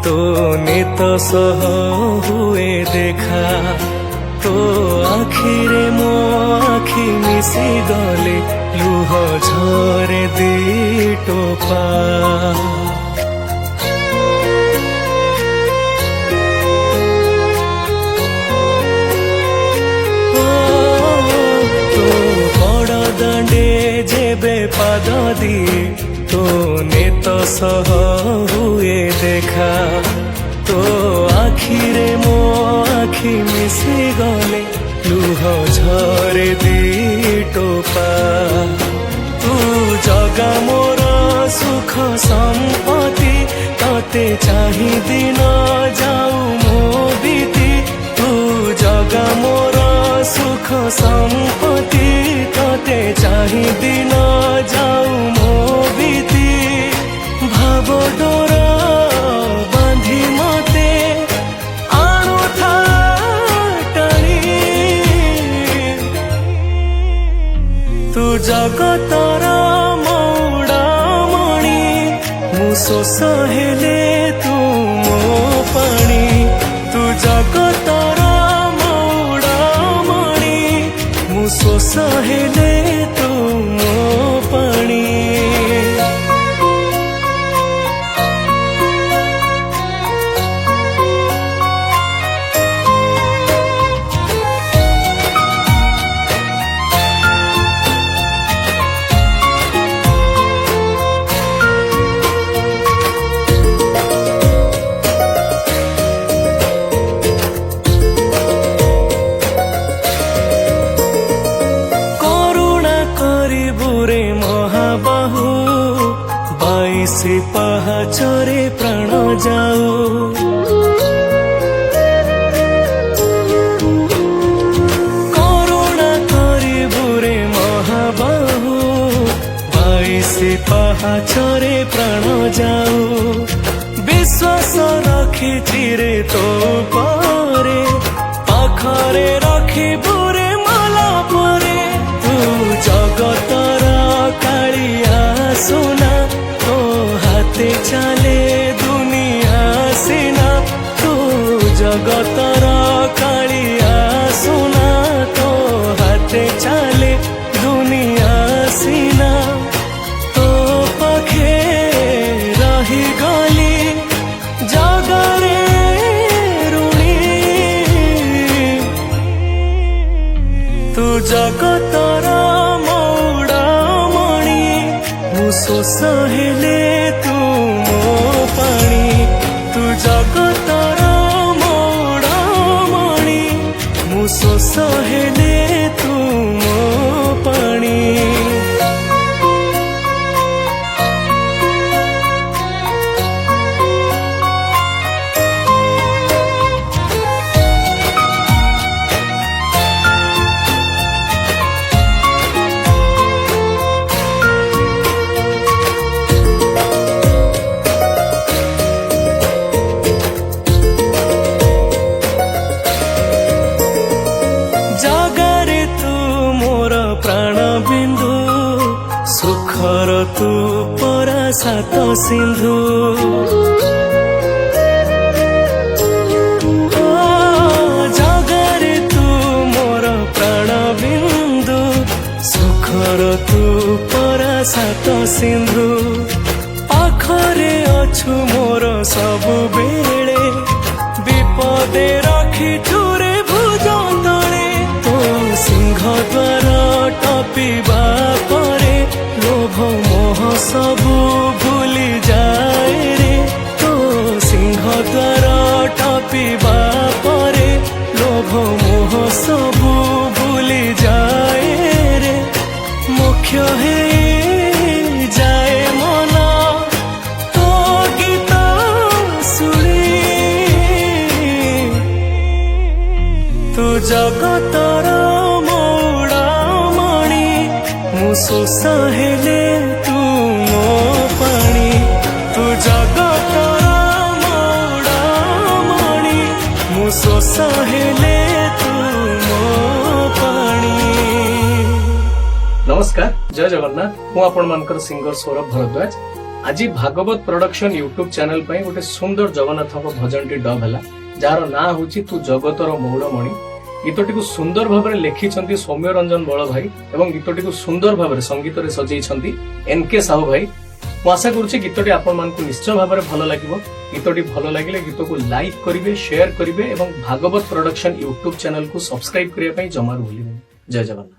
तो नित सह हुए देखा तो आखिरे मो आखि मिसी गले लुह झरे दी टोपा जेबे पाद दिए तो नेत सह हुए देखा तो आखिरे मो आखि मिसी गले लुह झरे दी टोपा तू जगा मोर सुख संपत्ति तते चाही दिन जाऊ मो बीती तू जगा मोर सुख संपत्ति तते चाही दिन जाऊ मो बीती भाव डोर बांधी मते आणु था टाणी तू जगतर मौड़ा मणि मु शोष हेले तू मो पाणी तू जगतर शोष हेले तू मो पाणी से पहाचरे प्राण जाऊ करुणा करिबु रे महाबाहु बाईसे पहाचरे प्राण जाऊ विश्वास रखिछि रे तो परे पाखरे रखिबु रे मला परे तू जगतर कालिया सुना हाते चले दुनिया सिना तू जगतर कालिया सुना तो हाथे चले दुनिया सिना तो पाखे रही गली जगरे ऋणी तू जगतर मौड़ा मणि मु शोष हेले तू मो पाणी तू जगतर मौड़ा मणि मु शोष हेले तू मो पाणी सुखर तू परा सात सिंधु जगरे तू मोर प्राण बिंदु सुखर तू परा सात सिंधु पाखरे अछु मोर सबु बेले विपदे रखी चुरे भुज तले तो सिंह द्वार टपिबा परे लोभ मोह सबु भूली जाए रे तो सिंह द्वार टपिबा परे लोभ मोह सबु भूली जाए रे मुख्य हे जाए मन तो गीत शुणी तू जगतर मौड़ा मणि मु शोष हेले तू मो पाणी तू जगतर मौड़ा मणि मु शोष हेले तू मो पाणी। नमस्कार, जय जगन्नाथ। मु आपण मानकर सिंगर सौरभ भारद्वाज। आज भागवत प्रोडक्शन यूट्यूब चैनल पर गोटे सुंदर जगन्नाथ भजन टी डब है जार ना हूँ तू जगतर मौड़मणि। गीतटी को सुंदर भाव में लिखिं सौम्य रंजन बड़ भाई और गीतटी को सुंदर भाव में संगीत सजाई एनके साहू भाई। ମୁଁ ଆଶା କରୁଛି ଗୀତଟି ଆପଣମାନଙ୍କୁ ନିଶ୍ଚୟ ଭାବରେ ଭଲ ଲାଗିବ। ଗୀତଟି ଭଲ ଲାଗିଲେ ଗୀତକୁ ଲାଇକ୍ କରିବେ, ସେୟାର କରିବେ ଏବଂ ଭାଗବତ ପ୍ରଡକ୍ସନ ୟୁଟ୍ୟୁବ ଚ୍ୟାନେଲକୁ ସବସ୍କ୍ରାଇବ କରିବା ପାଇଁ ଜମାରୁ ଭୁଲିବେନି। ଜୟ ଜଗନ୍ନାଥ।